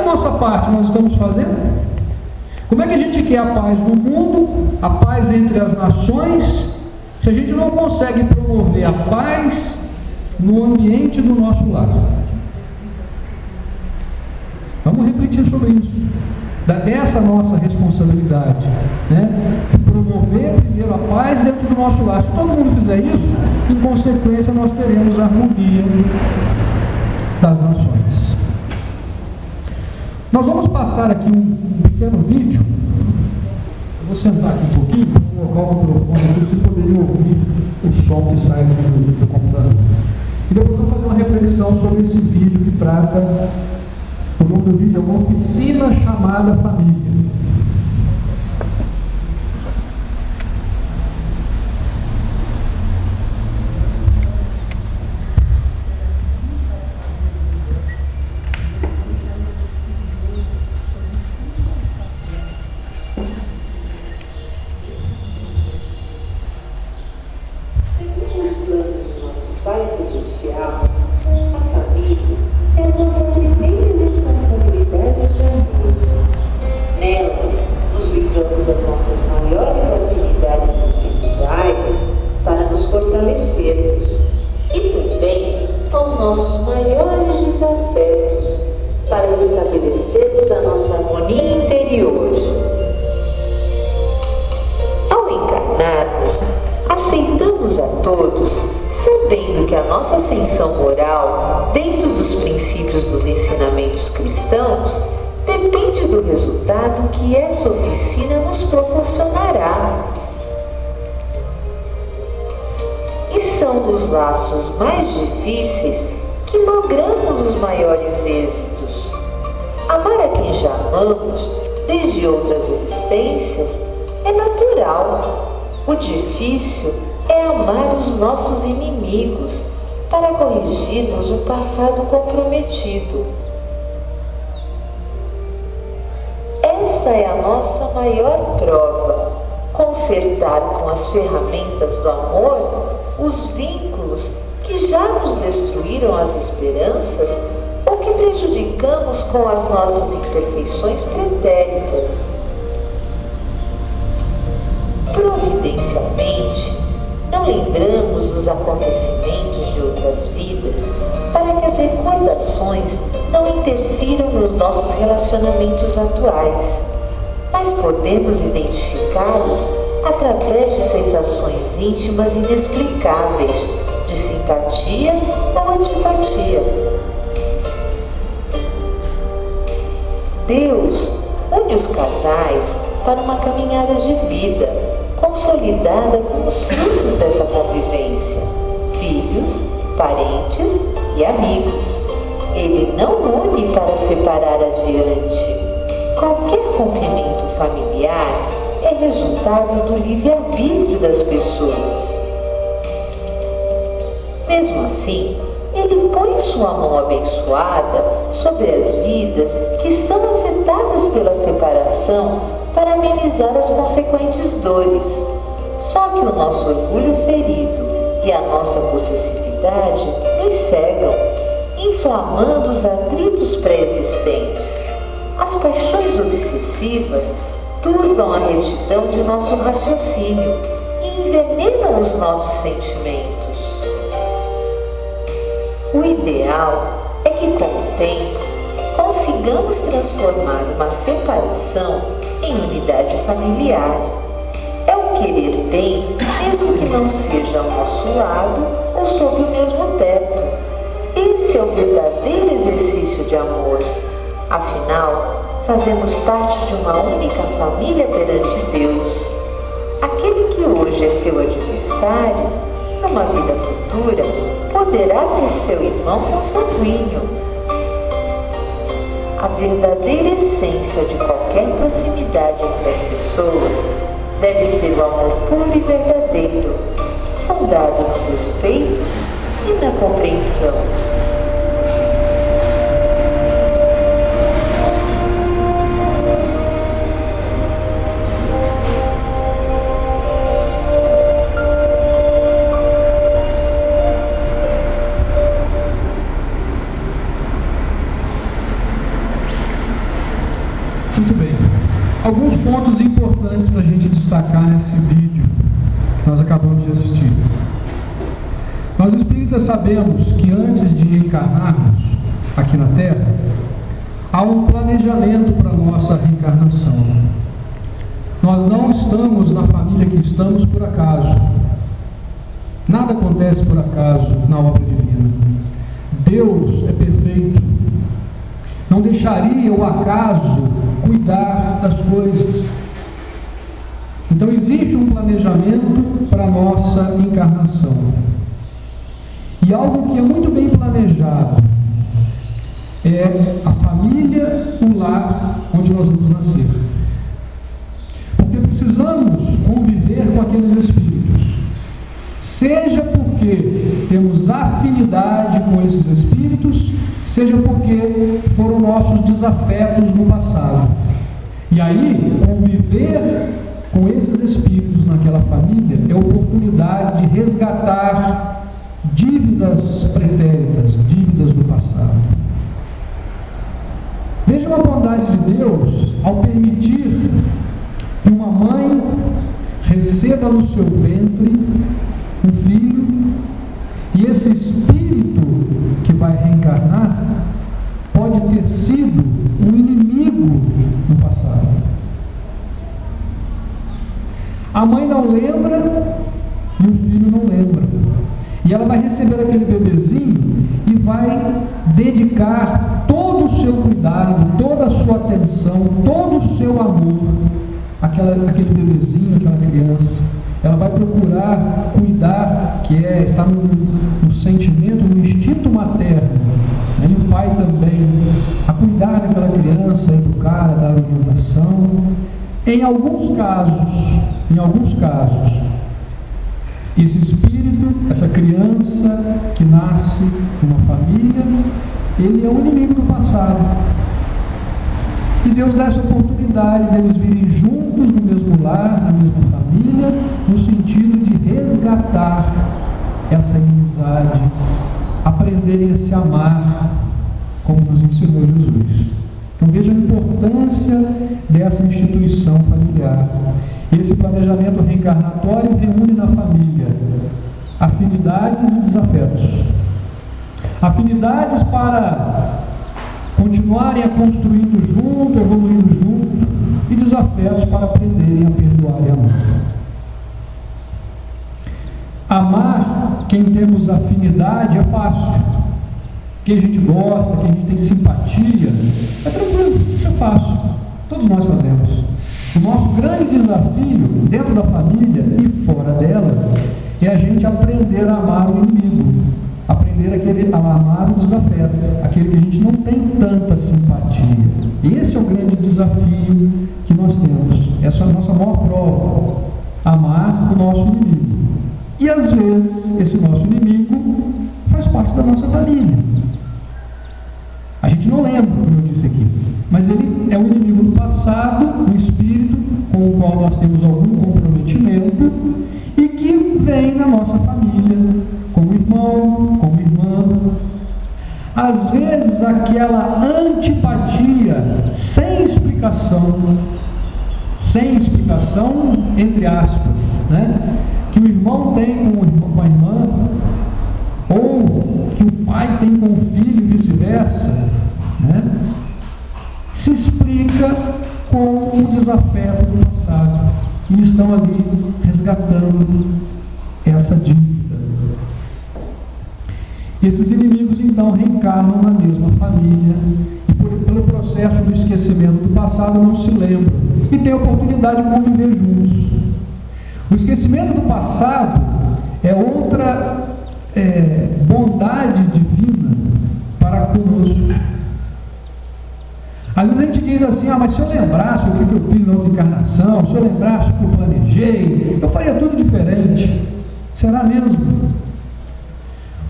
a nossa parte nós estamos fazendo? Como é que a gente quer a paz no mundo, a paz entre as nações, se a gente não consegue promover a paz no ambiente do nosso lar? Vamos refletir sobre isso. Dessa nossa responsabilidade, de promover primeiro a paz dentro do nosso lar. Se todo mundo fizer isso, em consequência nós teremos a harmonia das nações. Nós vamos passar aqui um pequeno vídeo. Eu vou sentar aqui um pouquinho, vou colocar o microfone aqui, vocês poderiam ouvir o som que sai do computador. E depois eu vou fazer uma reflexão sobre esse vídeo que trata. O nome do vídeo é uma oficina chamada família. Segundo os planos do nosso Pai Celestial, a família é a nossa primeira responsabilidade de amor. Nela, nos livramos das nossas maiores afinidades espirituais para nos fortalecermos e também aos nossos maiores desafetos para estabelecermos a nossa harmonia interior. Ao encarnarmos, aceitamos a todos, sabendo que a nossa ascensão moral, dentro dos princípios dos ensinamentos cristãos, depende do resultado que essa oficina nos proporcionará. E são nos laços mais difíceis que logramos os maiores êxitos. Amar a quem já amamos, desde outras existências, é natural. O difícil é amar os nossos inimigos para corrigirmos o passado comprometido. Essa é a nossa maior prova: consertar com as ferramentas do amor os vínculos que já nos destruíram as esperanças ou que prejudicamos com as nossas imperfeições pretéritas. Providencialmente, não lembramos dos acontecimentos de outras vidas para que as recordações não interfiram nos nossos relacionamentos atuais, mas podemos identificá-los através de sensações íntimas inexplicáveis de simpatia ou antipatia. Deus une os casais para uma caminhada de vida, consolidada com os frutos dessa convivência: filhos, parentes e amigos. Ele não une para separar adiante. Qualquer rompimento familiar é resultado do livre-arbítrio das pessoas. Mesmo assim, ele põe sua mão abençoada sobre as vidas que são afetadas pela separação para amenizar as consequentes dores. Só que o nosso orgulho ferido e a nossa possessividade nos cegam, inflamando os atritos pré-existentes. As paixões obsessivas turvam a retidão de nosso raciocínio e envenenam os nossos sentimentos. O ideal é que, com o tempo, consigamos transformar uma separação em unidade familiar. É o querer bem, mesmo que não seja ao nosso lado ou sob o mesmo teto. Esse é o verdadeiro exercício de amor. Afinal, fazemos parte de uma única família perante Deus. Aquele que hoje é seu adversário, numa vida futura, poderá ser seu irmão consanguíneo. A verdadeira essência de qualquer proximidade entre as pessoas deve ser o amor puro e verdadeiro, fundado no respeito e na compreensão. pontos importantes para a gente destacar nesse vídeo que nós acabamos de assistir. Nós espíritas sabemos que antes de encarnarmos aqui na Terra, há um planejamento para a nossa reencarnação. Nós não estamos na família que estamos por acaso. Nada acontece por acaso na obra divina. Deus é perfeito. Não deixaria o acaso cuidar das coisas. Então existe um planejamento para a nossa encarnação. E algo que é muito bem planejado é a família, o lar onde nós vamos nascer. Porque precisamos conviver com aqueles espíritos, seja porque temos afinidade com esses espíritos, seja porque foram nossos desafetos no passado. E aí, conviver com esses espíritos naquela família é oportunidade de resgatar dívidas pretéritas, dívidas do passado. Veja a bondade de Deus ao permitir que uma mãe receba no seu ventre um filho, e esse espírito que vai reencarnar pode ter sido um inimigo no passado. A mãe não lembra e o filho não lembra. E ela vai receber aquele bebezinho e vai dedicar todo o seu cuidado, toda a sua atenção, todo o seu amor àquele bebezinho, àquela criança. Ela vai procurar cuidar, que está no sentimento, no instinto materno. E o pai também, a cuidar daquela criança, educar, dar orientação. Em alguns casos, esse espírito, essa criança que nasce numa família, ele é um inimigo do passado. E Deus dá essa oportunidade deles virem juntos no mesmo lar, na mesma família, no sentido de resgatar essa inimizade, aprenderem a se amar, como nos ensinou Jesus. Então veja a importância dessa instituição familiar. Esse planejamento reencarnatório reúne na família afinidades e desafetos. Afinidades para continuarem a construindo junto, evoluindo junto, e desafios para aprenderem a perdoar e amar. Amar quem temos afinidade é fácil. Quem a gente gosta, quem a gente tem simpatia, é tranquilo, isso é fácil. Todos nós fazemos. O nosso grande desafio, dentro da família e fora dela, é a gente aprender a amar o inimigo. Aprender a amar o desafeto, aquele que a gente não tem tanta simpatia. Esse é o grande desafio que nós temos. Essa é a nossa maior prova. Amar o nosso inimigo. E às vezes, esse nosso inimigo faz parte da nossa família. A gente não lembra, como eu disse aqui, mas ele é um inimigo do passado, um espírito com o qual nós temos algum comprometimento e que vem na nossa família, como irmão, como irmã. Às vezes aquela antipatia sem explicação entre aspas, né? Que o irmão tem com a irmã, ou que o pai tem com o filho e vice-versa, né? Se explica com o desafeto do passado, e estão ali resgatando essa dívida. Esses inimigos então reencarnam na mesma família e pelo processo do esquecimento do passado não se lembram e têm a oportunidade de conviver juntos. O esquecimento do passado é outra bondade divina para conosco. Às vezes a gente diz assim, mas se eu lembrasse o que eu fiz na outra encarnação, se eu lembrasse o que eu planejei, eu faria tudo diferente. Será mesmo?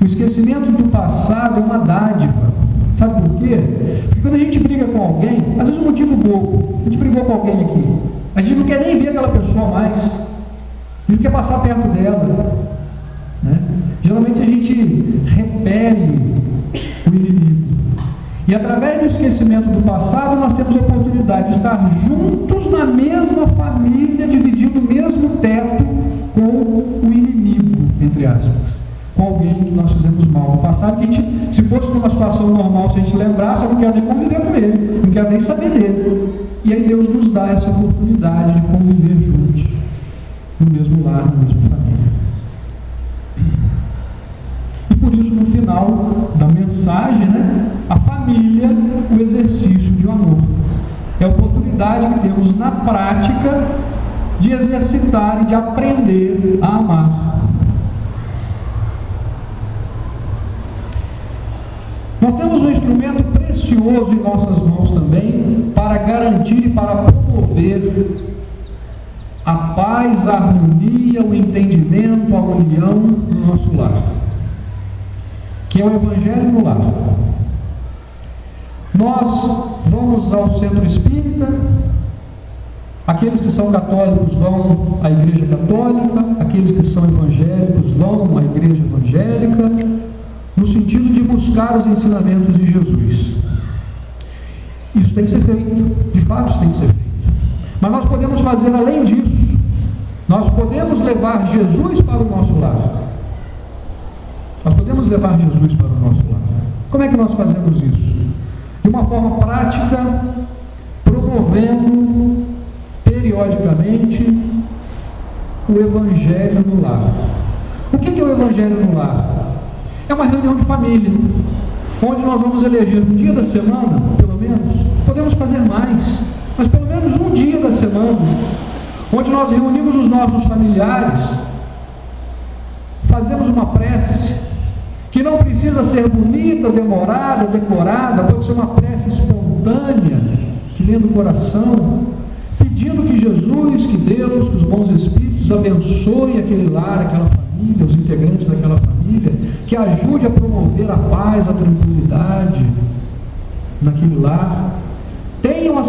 O esquecimento do passado é uma dádiva. Sabe por quê? Porque quando a gente briga com alguém, às vezes um motivo bobo, a gente brigou com alguém aqui, a gente não quer nem ver aquela pessoa mais, a gente quer passar perto dela, né? Geralmente a gente repele o inimigo. E através do esquecimento do passado, nós temos a oportunidade oportunidade de estar juntos na mesma família, dividindo o mesmo teto com o inimigo, entre aspas, com alguém que nós fizemos mal no passado, que a gente, se fosse numa situação normal, se a gente lembrasse, eu não quero nem conviver com ele, não quero nem saber dele. E aí Deus nos dá essa oportunidade de conviver juntos, no mesmo lar, na mesma família. E por isso, no final da mensagem, a família, o exercício de um amor. É a oportunidade que temos na prática de exercitar e de aprender a amar. Nós temos um instrumento precioso em nossas mãos também para garantir e para promover a paz, a harmonia, o entendimento, a união no nosso lar, que é o Evangelho no lar. Nós vamos ao centro espírita, aqueles que são católicos vão à igreja católica, aqueles que são evangélicos vão à igreja evangélica, no sentido de buscar os ensinamentos de Jesus. Isso tem que ser feito, de fato isso tem que ser feito. Mas nós podemos fazer além disso. Nós podemos levar Jesus para o nosso lar. Nós podemos levar Jesus para o nosso lar. Como é que nós fazemos isso? De uma forma prática, promovendo periodicamente o Evangelho no lar. O que é o Evangelho no lar? É uma reunião de família, onde nós vamos eleger um dia da semana, pelo menos, podemos fazer mais, mas pelo menos um dia da semana, onde nós reunimos os nossos familiares, fazemos uma prece, que não precisa ser bonita, demorada, decorada, pode ser uma prece espontânea, que vem do coração, pedindo que Jesus, que Deus, que os bons Espíritos abençoe aquele lar, aquela família, os integrantes daquela família, que ajude a promover a paz, a tranquilidade naquele lar. Tenham a